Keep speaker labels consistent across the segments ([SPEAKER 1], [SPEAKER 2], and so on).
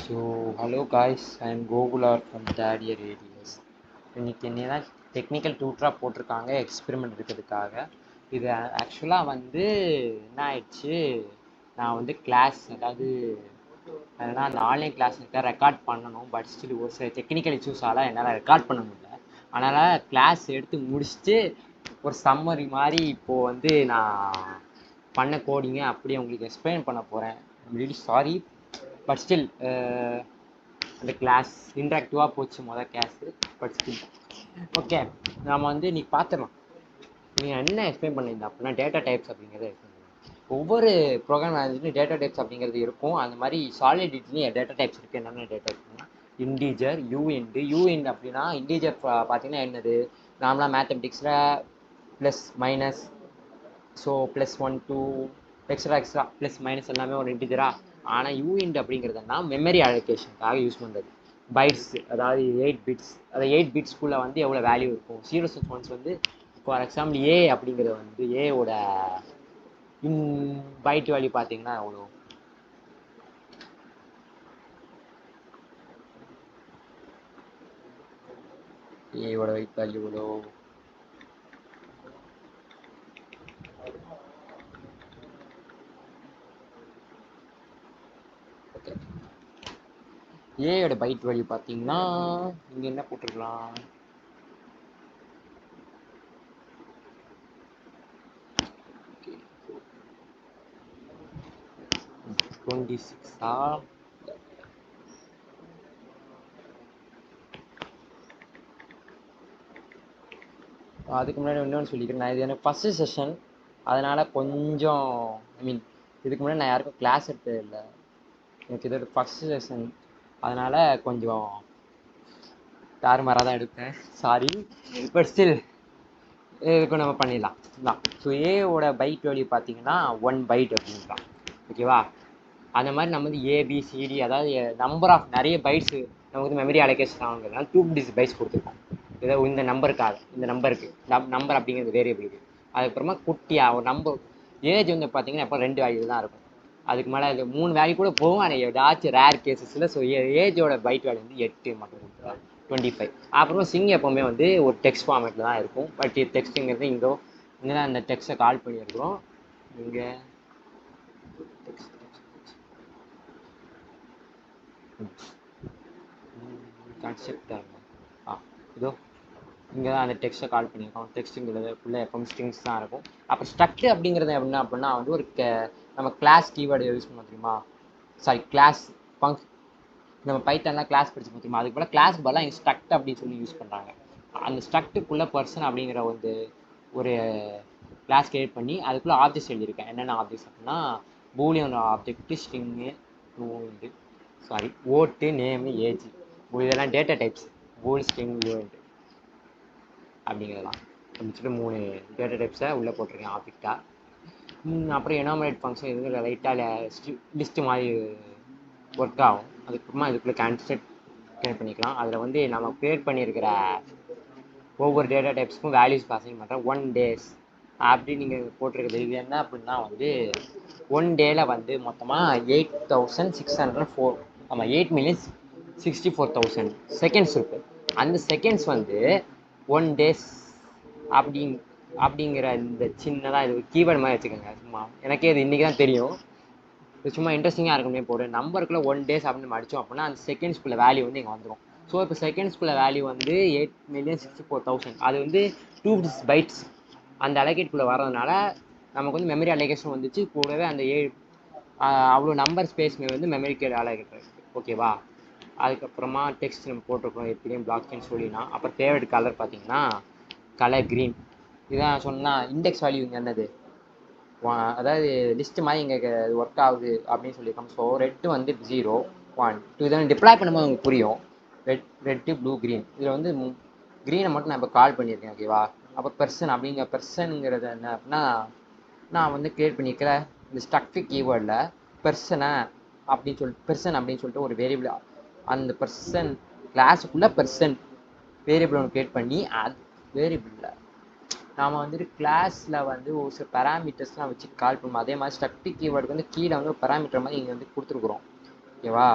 [SPEAKER 1] Hello guys, I am Gogul R from third year ADS. இன்னைக்கு என்ன technical டியூட்டராக போட்டிருக்காங்க experiment இருக்கிறதுக்காக. இது ஆக்சுவலாக வந்து என்ன ஆயிடுச்சு, நான் வந்து கிளாஸ் அதனால் அந்த ஆன்லைன் கிளாஸ் ரெக்கார்ட் பண்ணணும். பட் ஸ்டில் ஒரு சில டெக்னிக்கல் இஷ்யூஸால் என்னால் ரெக்கார்ட் பண்ண முடியல. அதனால் கிளாஸ் எடுத்து முடிச்சுட்டு ஒரு சம்மரி மாதிரி இப்போது வந்து நான் பண்ண கோடிங்க அப்படியே உங்களுக்கு எக்ஸ்பிளைன் பண்ண போகிறேன். ரியலி சாரி, பட் ஸ்டில் அந்த கிளாஸ் இன்ட்ராக்டிவாக போச்சு மொதல் கிளாஸு. பட் ஸ்டில் ஓகே, நம்ம வந்து இன்றைக்கி பார்த்துடலாம். நீங்கள் என்ன எக்ஸ்பிளைன் பண்ணியிருந்தேன் அப்படின்னா டேட்டா டைப்ஸ் அப்படிங்கிறத எக்ஸ்பிளைன் பண்ணுவேன். ஒவ்வொரு ப்ரோக்ராம் மேனேஜர்லையும் டேட்டா டைப்ஸ் அப்படிங்கிறது இருக்கும். அந்த மாதிரி சாலிடிட்டிலையும் டேட்டா டைப்ஸ் இருக்குது. என்னென்ன டேட்டா இருக்குன்னா இன்டீஜர், யூஇன்ட் அப்படின்னா இன்டீஜர் பார்த்தீங்கன்னா என்னது, நார்மலாக மேத்தமெட்டிக்ஸில் plus minus, so plus 1 2 extra plus minus எல்லாமே ஒரு இன்டிஜரா. ஆனால் யூஇன்ட் அப்படிங்கிறதுனா மெமரி அலோகேஷனுக்காக யூஸ் பண்ணுறது. பைட்ஸ், அதாவது 8 பிட்ஸ், அந்த 8 பிட்ஸ்குள்ளே வந்து எவ்வளோ வேல்யூ இருக்கும். 0 1 வந்து ஃபார் எக்ஸாம்பிள் ஏ அப்படிங்கிறது வந்து ஏவோட பைட் வேல்யூ பார்த்தீங்கன்னா எவ்வளோ, ஏவோட பைட் வேல்யூ எவ்வளோ, ஏயோட பைட் வேல்யூ பார்த்தீங்கன்னா இங்கே என்ன போட்டிருக்கலாம், 26 அதுக்கு முன்னாடி இன்னொன்று சொல்லிக்கிறேன். நான் இது எனக்கு ஃபஸ்ட்டு செஷன், அதனால் கொஞ்சம் இதுக்கு முன்னாடி நான் யாருக்கும் கிளாஸ் எடுத்தது இல்லை. எனக்கு இதோட ஃபஸ்ட்டு செஷன், அதனால் கொஞ்சம் தாறுமாறாக தான் எடுப்பேன், சாரி. பட் ஸ்டில் இதுக்கும் நம்ம பண்ணிடலாம் தான். ஸோ ஏவோட பைட் வேல்யூ பார்த்தீங்கன்னா 1 பைட் அப்படின்றான், ஓகேவா. அந்த மாதிரி நம்ம வந்து ஏபிசிடி, அதாவது நம்பர் ஆஃப் நிறைய பைட்ஸு நமக்கு வந்து மெமரி அலோகேஷன் ஆகுங்கிறதுனால 2 digit பைட்ஸ் கொடுத்துருக்கோம். இதை இந்த நம்பருக்காக, இந்த நம்பருக்கு நம்பர் அப்படிங்கிறது வேரியபிளுக்கு. அதுக்கப்புறமா குட்டியாக ஒரு நம்பர் ஏஜ் வந்து பார்த்தீங்கன்னா எப்போ 2 வேல்யூ தான் இருக்கும். அதுக்கு மேலே அது 3 வேல்யூ கூட போகும், ஆனால் ஏதாச்சும் ரேர் கேசஸில். ஸோ ஏஜோட பைட் வேல்யூ வந்து 8 மட்டும் கொடுத்துருவாங்க, 25. அப்புறமா சிங் எப்போவுமே வந்து ஒரு டெக்ஸ்ட் ஃபார்மேட்டில் தான் இருக்கும். பட் டெக்ஸ்ட்டுங்கிறது இங்கே தான் அந்த டெக்ஸ்ட்டை கால் பண்ணியிருக்கிறோம். இங்கே கான்செப்டாக இதோ இங்கே தான் அந்த டெக்ஸ்ட்டை கால் பண்ணியிருக்கோம். டெக்ஸ்ட்டுங்கிறது ஃபுல்லாக எப்பவும் ஸ்ட்ரிங்ஸ் தான் இருக்கும். அப்புறம் ஸ்ட்ரக்ட் அப்படிங்கிறது என்ன அப்படின்னா வந்து ஒரு நம்ம கிளாஸ் கீவேர்டு யூஸ் பண்ண தெரியுமா, சாரி கிளாஸ் ஃபங்க்ஷன். நம்ம பைத்தான்லாம் கிளாஸ் படிச்சு தெரியுமா, அதுக்கு போல் கிளாஸ் பதிலாக இங்கே ஸ்ட்ரக்ட் அப்படின்னு சொல்லி யூஸ் பண்ணுறாங்க. அந்த ஸ்ட்ரக்ட்டுக்குள்ளே பர்சன் அப்படிங்கிற ஒரு கிளாஸ் கிரியேட் பண்ணி அதுக்குள்ளே ஆப்ஜெக்ட்ஸ் எழுதியிருக்கேன். என்னென்ன ஆப்ஜெக்ட்ஸ் அப்படின்னா பூலியன் ஆப்ஜெக்ட்டு, ஸ்ட்ரிங்கு, சாரி ஓட்டு, நேமு, ஏஜ், இதெல்லாம் data types. Pool, string, unit அப்படிங்கிறதெல்லாம் முடிச்சுட்டு 3 டேட்டா டைப்ஸை உள்ளே போட்டிருக்கேன் ஆப்ஜெக்டாக. அப்புறம் எனாமரேட் ஃபங்க்ஷன் இது லைட்டாக லிஸ்ட்டு மாதிரி ஒர்க் ஆகும். அதுக்கப்புறமா இதுக்குள்ளே கான்செப்ட் கிரியேட் பண்ணிக்கலாம். அதில் வந்து நம்ம கிரியேட் பண்ணியிருக்கிற ஒவ்வொரு டேட்டா டைப்ஸ்க்கும் வேல்யூஸ் அசைன் பண்ணுறேன். 1 days அப்படி நீங்கள் போட்டிருக்கிறது. இது என்ன அப்படின்னா வந்து 1 டேயில் வந்து மொத்தமாக 8,604, ஆமாம் 8,064,000 செகண்ட்ஸ் இருக்குது. அந்த செகண்ட்ஸ் வந்து 1 days அப்படிங்கிற இந்த சின்னதாக இது கீவேர்டு மாதிரி வச்சுக்கோங்க. சும்மா எனக்கே இது இன்றைக்கி தான் தெரியும், இது சும்மா இன்ட்ரெஸ்டிங்காக இருக்குமே போடு. நம்பருக்குள்ளே 1 days அப்படின்னு அடித்தோம் அப்படின்னா அந்த செகண்ட்ஸ்குள்ளே வேல்யூ வந்து இங்கே வந்துடும். ஸோ இப்போ செகண்ட்ஸ்குள்ளே வேல்யூ வந்து 8,064,000, அது வந்து 2 பைட்ஸ் அந்த அலோகேட்குள்ளே வர்றதுனால நமக்கு வந்து மெமரி அலோகேஷன் வந்துச்சு. கூடவே அந்த அவ்வளோ நம்பர் ஸ்பேஸ்மே வந்து மெமரிக்கு அலோகேட் இருக்குது, ஓகேவா. அதுக்கப்புறமா டெக்ஸ்ட் நம்ம போட்டிருக்கோம் எப்படியும் பிளாக் செயின் சொல்லினா. அப்புறம் ஃபேவரட் கலர் பார்த்தீங்கன்னா கலர் க்ரீன். இதான் சொன்னால் இண்டெக்ஸ் வேல்யூ இங்கே என்னது, அதாவது லிஸ்ட்டு மாதிரி இங்கே ஒர்க் ஆகுது அப்படின்னு சொல்லியிருக்கோம். ஸோ ரெட்டு வந்து 0 1 2 இதை டிப்ளாய் பண்ணும்போது உங்களுக்கு புரியும். Red blue green. இதில் வந்து க்ரீனை மட்டும் நான் இப்போ கால் பண்ணியிருக்கேன், ஓகேவா. அப்போ பெர்சனுங்கிறது என்ன அப்படின்னா நான் வந்து கிரியேட் பண்ணியிருக்கிற இந்த ஸ்ட்ரக்ட் கீவேர்டில் பெர்சன் அப்படின்னு சொல்லிட்டு ஒரு வேரியபிள், அந்த பெர்சன் கிளாஸுக்குள்ளே பெர்சன் வேரியபிள் ஒன்று கிரியேட் பண்ணி அது வேரியபிளில் நாம் வந்துட்டு கிளாஸில் வந்து ஒரு சில பேராமீட்டர்ஸ்லாம் வச்சு கால் பண்ணுவோம். அதே மாதிரி ஸ்ட்ரக்ட் கீவேர்டுக்கு வந்து கீழே வந்து ஒரு பேராமீட்டர் மாதிரி இங்கே வந்து கொடுத்துருக்குறோம், ஓகேவா.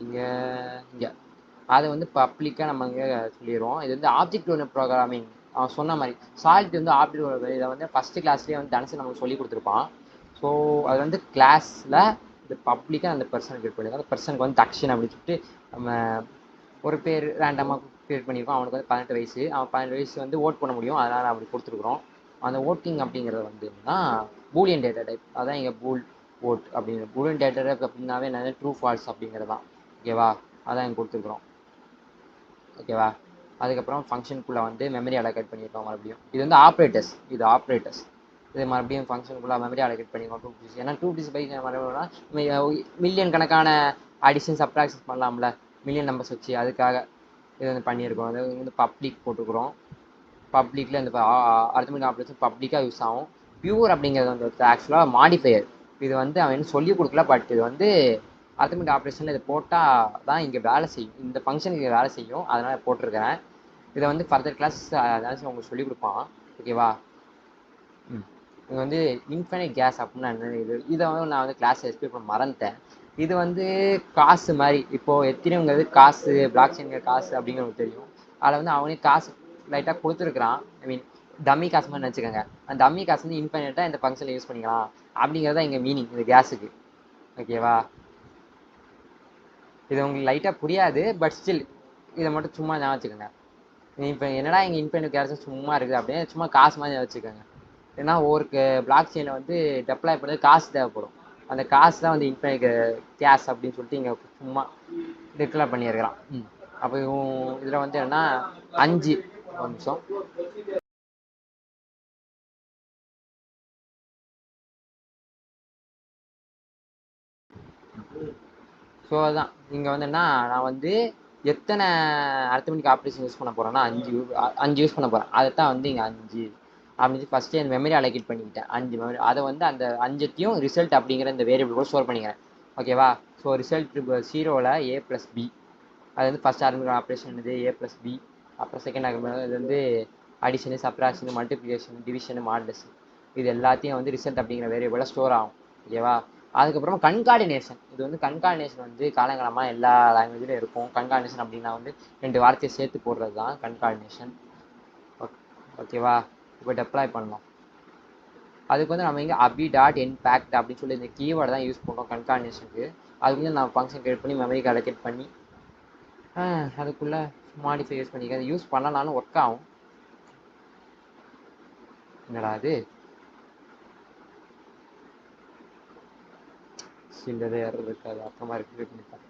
[SPEAKER 1] இங்கே இங்கே அதை வந்து பப்ளிக்காக நம்ம இங்கே சொல்லிடுவோம். இது வந்து ஆப்ஜெக்ட் ஓரியன்ட் ப்ரோக்ராமிங். அவன் சொன்ன மாதிரி சாலிட் வந்து ஆப்ஜெக்ட் ஓரியன்ட். இதை வந்து ஃபஸ்ட்டு கிளாஸ்லேயே வந்து தனுசு நமக்கு சொல்லி கொடுத்துருப்பான். ஸோ அது வந்து கிளாஸில் இது பப்ளிக்காக அந்த பர்சன் கிரியேட் பண்ணியிருக்கோம். அந்த பர்சனுக்கு வந்து தக்ஷன் அப்படின்னு சொல்லிட்டு நம்ம ஒரு பேர் ரேண்டமாக கிரியேட் பண்ணியிருக்கோம். அவனுக்கு வந்து 18 வயசு. அவன் 18 வயசு வந்து ஓட் பண்ண முடியும், அதனால் அப்படி கொடுத்துருக்குறோம். அந்த ஓட்டிங் அப்படிங்கிறது வந்து என்னன்னா பூலியன் டேட்டா டைப். அதான் இங்கே ஓட் அப்படிங்கிற பூலியன் டேட்டா டைப் அப்படின்னாவே என்னது ட்ரூ ஃபால்ஸ் அப்படிங்கிறது தான். ஓகேவா, அதான் இங்கே கொடுத்துருக்குறோம். ஓகேவா, அதுக்கப்புறம் ஃபங்க்ஷனுக்குள்ளே வந்து மெமரி அலோகேட் பண்ணியிருக்கோம். மறுபடியும் இது வந்து ஆப்ரேட்டர்ஸ். இது ஆப்ரேட்டர்ஸ். இது மறுபடியும் ஃபங்க்ஷனுக்குள்ளே மெமரி அலோகேட் பண்ணியிருக்கோம். 256. ஏன்னா 256 மறுபடியும் மில்லியன் கணக்கான அடிஷன் சப்ட்ராக்ஷன்ஸ் பண்ணலாம்ல, மில்லியன் நம்பர்ஸ் வச்சு. அதுக்காக இது வந்து பண்ணியிருக்கோம். அது வந்து பப்ளிக் போட்டுக்கிறோம். பப்ளிக்கில் இந்த அரித்மெட்டிக் ஆப்ரேஷன் பப்ளிக்காக யூஸ் ஆகும். பியூர் அப்படிங்கிறது வந்து ஆக்சுவலாக மாடிஃபையர். இது வந்து அவன் என்ன சொல்லி கொடுக்கல, பட் இது வந்து அரித்மெட்டிக் ஆப்ரேஷனில் இது போட்டால் தான் இங்கே வேலை செய்யும். இந்த ஃபங்க்ஷனுக்கு வேலை செய்யும், அதனால் போட்டிருக்கிறேன். இதை வந்து ஃபர்தர் கிளாஸ் ஏதாச்சும் உங்களுக்கு சொல்லிக் கொடுப்பான். ஓகேவா. இது வந்து இன்ஃபைனைட் கேஸ் அப்படின்னா என்ன, இதை வந்து நான் வந்து கிளாஸ் எக்ஸ்பிளைன் பண்ண மறந்துட்டேன். இது வந்து காசு மாதிரி. இப்போது எத்திரிங்கிறது காசு, பிளாக் செயின்கிற காசு அப்படிங்கிறது தெரியும். அதில் வந்து அவனே காசு லைட்டாக கொடுத்துருக்குறான். ஐ மீன் டம்மி காசு மாதிரி நினச்சிக்கோங்க. அந்த டம்மி காசு வந்து இன்ஃபைனைட்டாக இந்த ஃபங்க்ஷனில் யூஸ் பண்ணிக்கலாம் அப்படிங்கிறது தான் இங்கே மீனிங் இந்த கேஸுக்கு. ஓகேவா, இது உங்களுக்கு லைட்டாக புரியாது, பட் ஸ்டில் இதை மட்டும் சும்மா ஞாபகம் வச்சுக்கோங்க. இப்போ என்னடா இங்கே இன்ஃபைனைட் கேஸ் சும்மா இருக்குது அப்படியே சும்மா காசு மாதிரி வச்சுக்கோங்க. ஏன்னா ஒரு பிளாக் செயினில் வந்து டெப்ளாய் பண்ணுறது காசு தேவைப்படும். அந்த காசு தான் வந்து இன்ஃபைனைட் கேஸ் அப்படின்னு சொல்லிட்டு இங்கே சும்மா டிக்ளேர் பண்ணியிருக்கிறான். அப்போ இதில் வந்து என்னன்னா 5 நிமிஷம். ஸோ அதுதான் இங்கே வந்து என்ன, நான் வந்து எத்தனை அரித்மெட்டிக் ஆப்ரேஷன் யூஸ் பண்ண போகிறேன்னா 5 யூஸ் பண்ண போகிறேன். அதை தான் வந்து இங்கே 5 அப்படின்னு ஃபஸ்ட்டு என் மெமரி அலோகேட் பண்ணிக்கிட்டேன். 5 மெமரி. அதை வந்து அந்த 5த்தையும் ரிசல்ட் அப்படிங்கிற இந்த வேரியபிள் கூட ஸ்டோர் பண்ணிக்கிறேன். ஓகேவா. ஸோ ரிசல்ட் 0ல் A+B. அது வந்து ஃபஸ்ட் அரித்மெட்டிக் ஆப்ரேஷன் இது A+B. அப்புறம் செகண்ட் இது வந்து அடிஷனு, சப்ராக்ஷனு, மல்டிப்ளிகேஷன், டிவிஷனு, மாடுலஸ். இது எல்லாத்தையும் வந்து ரிசல்ட் அப்படிங்கிற வேரியபிளில் ஸ்டோர் ஆகும். ஓகேவா. அதுக்கப்புறம் கன்கார்டினேஷன். இது வந்து கன்கார்டினேஷன் வந்து காலங்காலமாக எல்லா லாங்குவேஜ்லையும் இருக்கும். கன்கார்டினேஷன் அப்படின்னா வந்து 2 வார்த்தையை சேர்த்து போடுறது தான் கன்கார்டினேஷன். ஓகேவா. இப்போ டெப்ளாய் பண்ணலாம். அதுக்கு வந்து நம்ம இங்கே abi.npact அப்படின்னு சொல்லி இந்த கீவேர்டு தான் யூஸ் பண்ணுறோம் கன்கார்டினேஷனுக்கு. அதுக்கு வந்து நான் ஃபங்க்ஷன் கிரியேட் பண்ணி மெமரிக்கு அலோகேட் பண்ணி அதுக்குள்ளே மாடிஃபை யூஸ் பண்ணிக்க. அது யூஸ் பண்ணலான்னு ஒர்க் ஆகும். என்னடா அது சில்லது யாரும் இருக்காது, அப்புறமா கிரியேட் பண்ணிப்பேன்.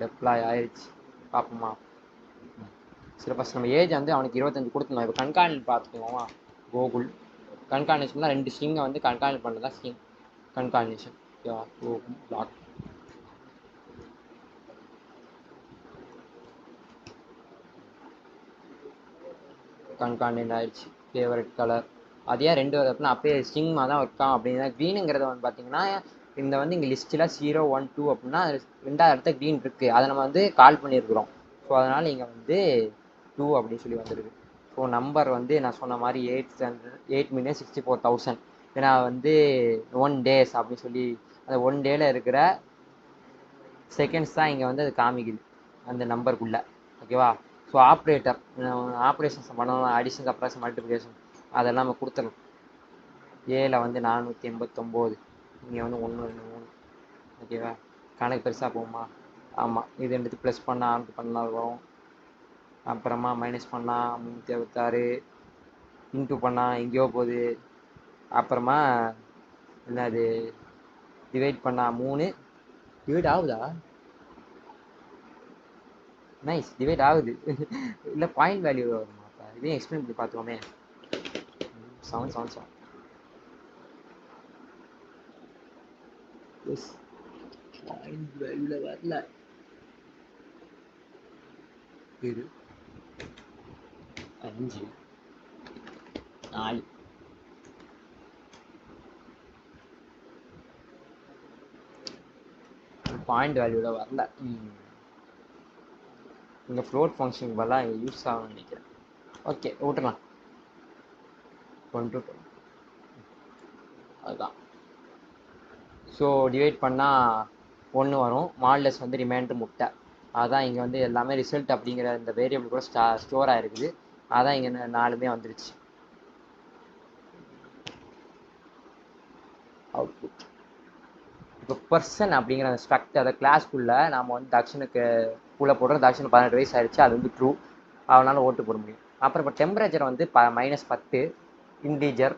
[SPEAKER 1] டெப்ளாய் ஆயிடுச்சு, பார்ப்போமா. சரி, ஃபஸ்ட் நம்ம ஏஜ் வந்து அவனுக்கு 25 கொடுத்துருந்தோம். இப்போ கன்கார்டினேட் பார்த்துக்குவோமா. கோகுல் கன்கார்டினேஷன் தான் 2 ஸ்ட்ரிங்கை வந்து கன்கார்டினேட் பண்ணுறது தான் string concatenation. Gokul block concatenate ஆயிடுச்சு. ஃபேவரட் கலர் அதே 2 அப்படின்னா அப்பயே ஸ்ட்ரிங்மாக தான் ஒர்க் ஆகும். அப்படின்னா க்ரீனுங்கிறத வந்து பார்த்தீங்கன்னா இந்த வந்து இங்கே லிஸ்ட்டில் 0, 1, 2 அப்படின்னா 2வது இடத்த க்ரீன் இருக்குது, அதை நம்ம வந்து கால் பண்ணியிருக்கிறோம். ஸோ அதனால் இங்கே வந்து 2 அப்படின்னு சொல்லி வந்துருக்கு. ஸோ நம்பர் வந்து நான் சொன்ன மாதிரி 8,64,000. ஏன்னா வந்து 1 days அப்படின்னு சொல்லி அந்த 1 dayல இருக்கிற செகண்ட்ஸ் தான் இங்கே வந்து அது காமிக்குது அந்த நம்பருக்குள்ளே. ஓகேவா. ஸோ ஆப்ரேஷன்ஸ் பண்ணணும், அடிஷன், சப்ராக்ஷன், மல்டிப்ளிகேஷன் அதெல்லாம் நம்ம கொடுத்துடணும். ஏல வந்து 489, இங்கே வந்து 1, 2, 3. ஓகேவா. கணக்கு பெருசாக போகுமா. ஆமாம், இது ரெண்டுத்து ப்ளஸ் பண்ணால் 614 வரும். அப்புறமா மைனஸ் பண்ணால் 366, இன்ட்டு பண்ணால் எங்கேயோ போகுது. அப்புறமா என்னது டிவைட் பண்ணால் 3. டிவைட் ஆகுதா. நைஸ், டிவைட் ஆகுது. இல்லை பாயிண்ட் வேல்யூ வருமா. அப்போ இதையும் எக்ஸ்பிளைன் பண்ணி பார்த்துக்கோமே. 777 எஸ், பாயிண்ட் வேல்யூவில் வரல. இது 5, 4. பாயிண்ட் வேல்யூவில் வரல. இங்கே ஃப்ளோட் ஃபங்க்ஷனுக்கு பதிலாக இங்கே யூஸ் ஆகும்னு நினைக்கிறேன். ஓகே, விட்டுலாம். 1 to 10 அதுதான். ஸோ டிவைட் பண்ணால் 1 வரும். மாடுலஸ் வந்து ரிமைண்டர் முட்டை. அதான் இங்கே வந்து எல்லாமே ரிசல்ட் அப்படிங்கிற இந்த வேரியபிள் கூட ஸ்டோர் ஆகிருக்குது. அதான் இங்கே 4மே வந்துருச்சு. அவுட்புட் இப்போ பர்சன் அப்படிங்கிற அந்த ஸ்ட்ரக்ட் அதை கிளாஸ்க்குள்ளே நாம் வந்து தக்ஷனுக்கு உள்ளே போடுறோம். தக்ஷனுக்கு 18 வயசு ஆயிடுச்சு, அது வந்து ட்ரூ, அவனால் ஓட்டு போட முடியும். அப்புறம் இப்போ டெம்பரேச்சர் வந்து -10 இன்டீஜர்,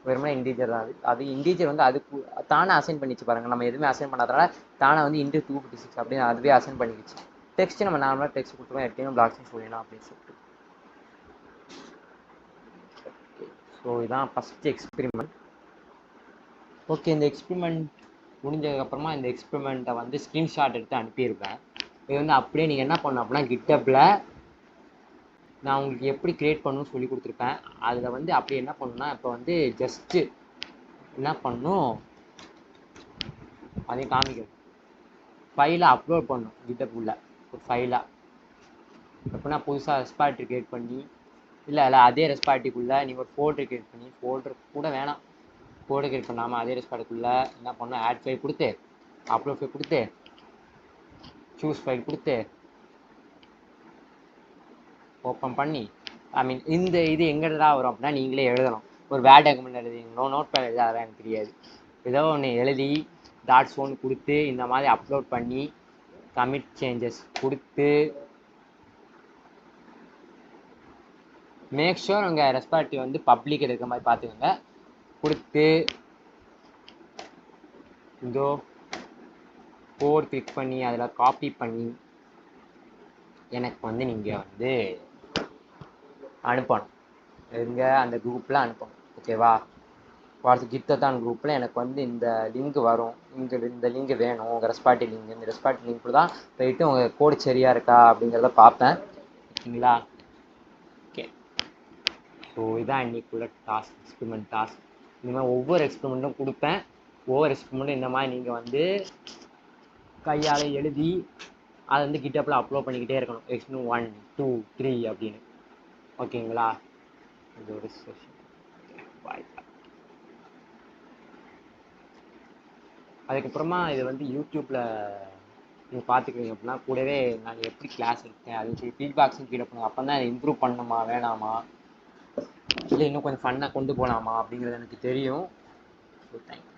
[SPEAKER 1] வெறுமனே இன்டீஜர் தான். அது இன்டீஜர் வந்து அதுக்கு தானே அசைன் பண்ணிச்சு பாருங்கள். நம்ம எதுவுமே அசைன் பண்ணாதனால தானே வந்து × 256 அப்படின்னு அதுவே அசைன் பண்ணிக்கிச்சு. டெக்ஸ்ட் நம்ம நார்மலாக டெக்ஸ்ட் கொடுத்துருவோம், எட்டையும் பிளாக்ஸும் சொல்லிடலாம் அப்படின்னு சொல்லிட்டு. ஸோ இதான் ஃபஸ்ட் எக்ஸ்பெரிமெண்ட். ஓகே, இந்த எக்ஸ்பெரிமெண்ட் முடிஞ்சதுக்கப்புறமா இந்த எக்ஸ்பெரிமெண்ட்டை வந்து ஸ்க்ரீன்ஷாட் எடுத்து அனுப்பியிருப்பேன். இது வந்து அப்படியே நீங்கள் என்ன பண்ணணும் அப்படின்னா கிட்டப்பில் நான் உங்களுக்கு எப்படி க்ரியேட் பண்ணணும்னு சொல்லி கொடுத்துருப்பேன். அதில் வந்து அப்படி என்ன பண்ணணும்னா இப்போ வந்து ஜஸ்ட்டு என்ன பண்ணணும் அதையும் காமிக்கணும். ஃபைலை அப்லோட் பண்ணணும் கிட்டப் உள்ள ஒரு ஃபைலாக. எப்படின்னா புதுசாக ரெஸ்பாசிட்டரி க்ரியேட் பண்ணி இல்லை அதே ரெஸ்பாசிட்டிக்குள்ளே நீங்கள் ஒரு ஃபோல்டர் க்ரியேட் பண்ணி, ஃபோல்டர் கூட வேணாம், ஃபோல்டர் க்ரியேட் பண்ணாமல் அதே ரெஸ்பாசிட்டிக்குள்ளே என்ன பண்ணணும் ஆட் ஃபைல் கொடுத்து அப்லோட் ஃபைல் கொடுத்து சூஸ் ஃபைல் கொடுத்து ஓப்பன் பண்ணி இந்த இது எங்கடா வரும் அப்படின்னா நீங்களே எழுதணும். ஒரு வேர்ட் டாக்குமெண்ட் எழுதிங்களோ நோட் பேட் எழுதி அதெல்லாம் எனக்கு தெரியாது. ஏதோ ஒன்று எழுதி டாட்ஸ் ஒன்று கொடுத்து இந்த மாதிரி அப்லோட் பண்ணி கமிட் சேஞ்சஸ் கொடுத்து மேக் ஷூர் உங்கள் ரெஸ்பாசிட்டிவ் வந்து பப்ளிக் இருக்கிற மாதிரி பார்த்துக்கோங்க. கொடுத்து இதோ கோட் கிளிக் பண்ணி அதில் காப்பி பண்ணி எனக்கு வந்து நீங்கள் வந்து அனுப்பணும். எங்கே அந்த குரூப்பில் அனுப்பணும். ஓகேவா? வாட்ஸ்அப் கிட்டத்தான் குரூப்பில் எனக்கு வந்து இந்த லிங்க் வரும். இந்த லிங்க் வேணும், உங்கள் ரெஸ்பாசிட்டிவ் லிங்க். இந்த ரெஸ்பாசிட்டிவ் லிங்க் தான் போயிட்டு உங்கள் கோடு சரியாக இருக்கா அப்படிங்கிறத பார்ப்பேன். ஓகேங்களா? ஓகே, ஸோ இதான் இன்னைக்குள்ள டாஸ்க், எக்ஸ்பெரிமெண்ட் டாஸ்க். இந்த மாதிரி ஒவ்வொரு எக்ஸ்பெரிமெண்ட்டும் கொடுப்பேன். ஒவ்வொரு எக்ஸ்பெரிமெண்ட்டும் இந்த மாதிரி நீங்கள் வந்து கையால் எழுதி அதை வந்து கிட்டப்பில் அப்லோட் பண்ணிக்கிட்டே இருக்கணும். எக்ஸ்பெரிமெண்ட் 1 2 3 அப்படின்னு. ஓகேங்களா? இது ஒரு செஷன். பாய். அதுக்கப்புறமா இது வந்து யூடியூப்பில் நீங்கள் பார்த்துக்குவீங்க அப்படின்னா கூடவே நான் எப்படி கிளாஸ் எடுத்தேன் அது சொல்லி ஃபீட்பேக்ஸும் கீழே பண்ணுங்க. அப்போ தான் இம்ப்ரூவ் பண்ணணுமா வேணாமா, இல்லை இன்னும் கொஞ்சம் ஃபன்னாக கொண்டு போகலாமா அப்படிங்கிறது எனக்கு தெரியும். So thank you.